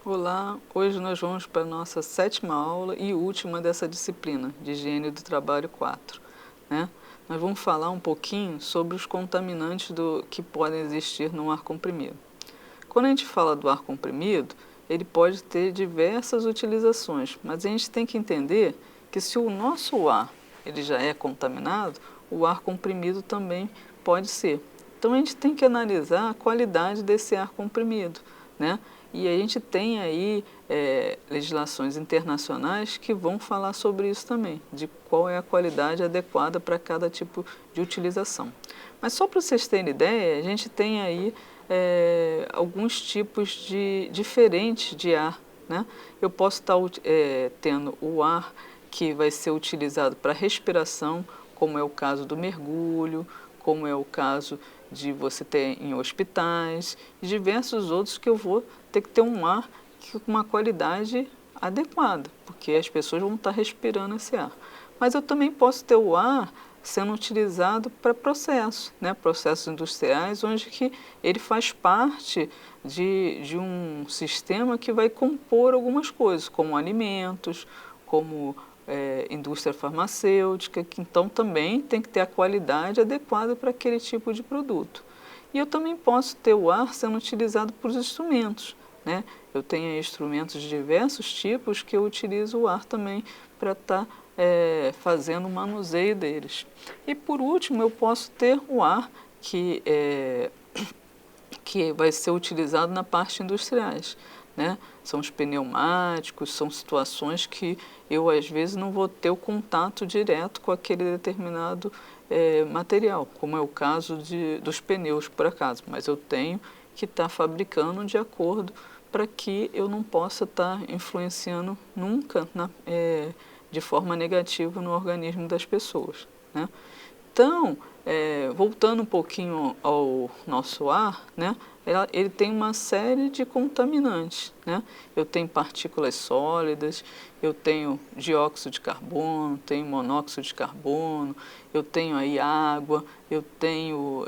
Olá, hoje nós vamos para a nossa 7ª aula e última dessa disciplina, de Higiene do Trabalho 4, né? Nós vamos falar um pouquinho sobre os contaminantes que podem existir no ar comprimido. Quando a gente fala do ar comprimido, ele pode ter diversas utilizações, mas a gente tem que entender que se o nosso ar ele já é contaminado, o ar comprimido também pode ser. Então a gente tem que analisar a qualidade desse ar comprimido, né? E a gente tem aí legislações internacionais que vão falar sobre isso também, de qual é a qualidade adequada para cada tipo de utilização. Mas só para vocês terem ideia, a gente tem aí alguns tipos diferentes de ar, né? Eu posso estar tendo o ar que vai ser utilizado para respiração, como é o caso do mergulho, como é o caso de você ter em hospitais e diversos outros que eu vou ter que ter um ar com uma qualidade adequada, porque as pessoas vão estar respirando esse ar. Mas eu também posso ter o ar sendo utilizado para processos, né? Processos industriais, onde que ele faz parte de um sistema que vai compor algumas coisas, como alimentos, como indústria farmacêutica, que então também tem que ter a qualidade adequada para aquele tipo de produto. E eu também posso ter o ar sendo utilizado por instrumentos, né? Eu tenho instrumentos de diversos tipos que eu utilizo o ar também para estar fazendo o manuseio deles. E por último, eu posso ter o ar que vai ser utilizado na parte industriais, né? São os pneumáticos, são situações que eu às vezes não vou ter o contato direto com aquele determinado material, como é o caso dos pneus, por acaso, mas eu tenho que estar fabricando de acordo para que eu não possa estar influenciando nunca de forma negativa no organismo das pessoas, né? Então, voltando um pouquinho ao nosso ar, né, ele tem uma série de contaminantes, né? Eu tenho partículas sólidas, eu tenho dióxido de carbono, tenho monóxido de carbono, eu tenho aí água, eu tenho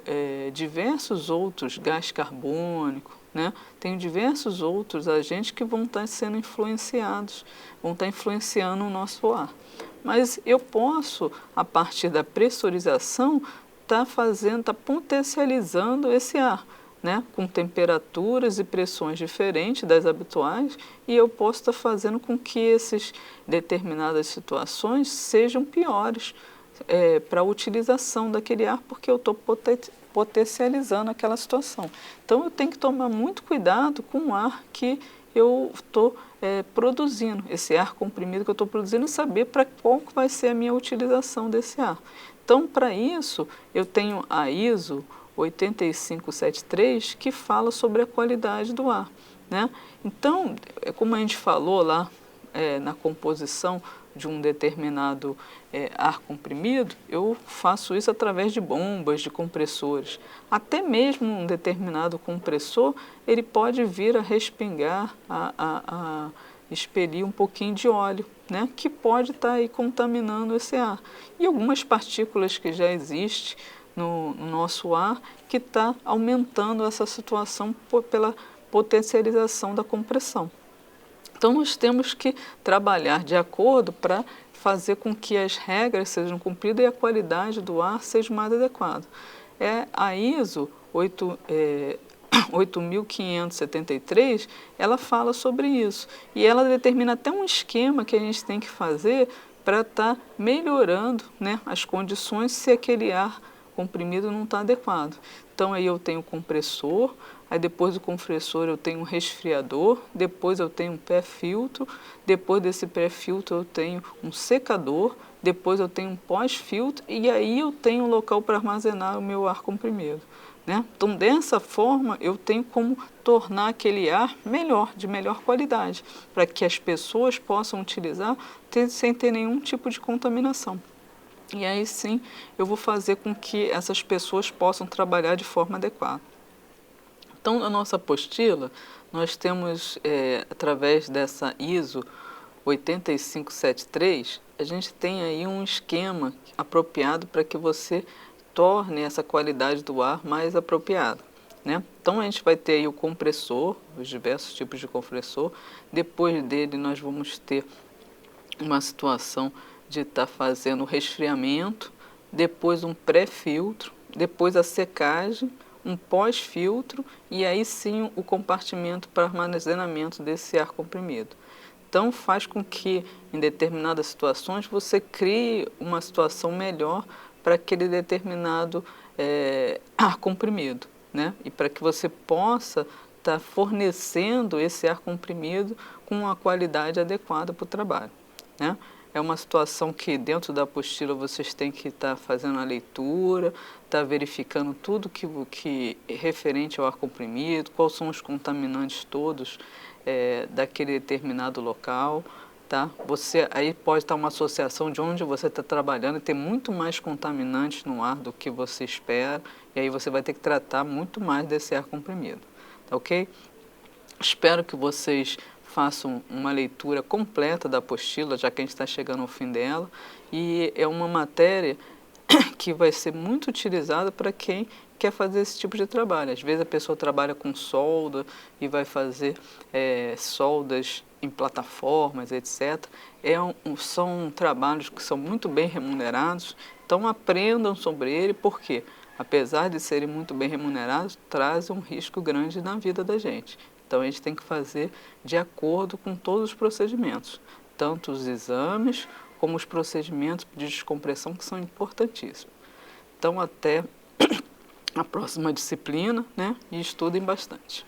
diversos outros, gás carbônico, né? Tenho diversos outros agentes que vão estar sendo influenciados, vão estar influenciando o nosso ar. Mas eu posso, a partir da pressurização, estar potencializando esse ar, né? Com temperaturas e pressões diferentes das habituais, e eu posso estar fazendo com que essas determinadas situações sejam piores para a utilização daquele ar, porque eu estou potencializando aquela situação. Então eu tenho que tomar muito cuidado com o ar que eu estou produzindo, esse ar comprimido que eu estou produzindo, e saber para qual vai ser a minha utilização desse ar. Então, para isso, eu tenho a ISO 8573, que fala sobre a qualidade do ar, né? Então, como a gente falou lá na composição de um determinado ar comprimido, eu faço isso através de bombas, de compressores. Até mesmo um determinado compressor, ele pode vir a respingar, a expelir um pouquinho de óleo, né, que pode estar aí contaminando esse ar. E algumas partículas que já existem no nosso ar, que está aumentando essa situação pela potencialização da compressão. Então, nós temos que trabalhar de acordo para fazer com que as regras sejam cumpridas e a qualidade do ar seja mais adequada. A ISO 8573, ela fala sobre isso. E ela determina até um esquema que a gente tem que fazer para estar melhorando, né, as condições se aquele ar comprimido não está adequado. Então, aí eu tenho o compressor, aí depois do compressor eu tenho um resfriador, depois eu tenho um pré-filtro, depois desse pré-filtro eu tenho um secador, depois eu tenho um pós-filtro e aí eu tenho um local para armazenar o meu ar comprimido, né? Então, dessa forma, eu tenho como tornar aquele ar melhor, de melhor qualidade, para que as pessoas possam utilizar sem ter nenhum tipo de contaminação. E aí sim, eu vou fazer com que essas pessoas possam trabalhar de forma adequada. Então, na nossa apostila, nós temos, através dessa ISO 8573, a gente tem aí um esquema apropriado para que você torne essa qualidade do ar mais apropriada, né? Então a gente vai ter aí o compressor, os diversos tipos de compressor. Depois dele nós vamos ter uma situação de estar fazendo o resfriamento, depois um pré-filtro, depois a secagem, um pós-filtro e aí sim o compartimento para armazenamento desse ar comprimido. Então faz com que em determinadas situações você crie uma situação melhor para aquele determinado ar comprimido, né? E para que você possa estar fornecendo esse ar comprimido com uma qualidade adequada para o trabalho, né? É uma situação que dentro da apostila vocês têm que estar fazendo a leitura, estar verificando tudo que é referente ao ar comprimido, quais são os contaminantes todos daquele determinado local, tá? Você aí pode estar uma associação de onde você está trabalhando e tem muito mais contaminantes no ar do que você espera, e aí você vai ter que tratar muito mais desse ar comprimido, tá ok? Espero que vocês façam uma leitura completa da apostila, já que a gente está chegando ao fim dela, e é uma matéria que vai ser muito utilizada para quem quer fazer esse tipo de trabalho. Às vezes a pessoa trabalha com solda e vai fazer soldas em plataformas, etc. São trabalhos que são muito bem remunerados, então aprendam sobre ele, porque apesar de serem muito bem remunerados, trazem um risco grande na vida da gente. Então a gente tem que fazer de acordo com todos os procedimentos, tanto os exames como os procedimentos de descompressão, que são importantíssimos. Então até a próxima disciplina, né? E estudem bastante.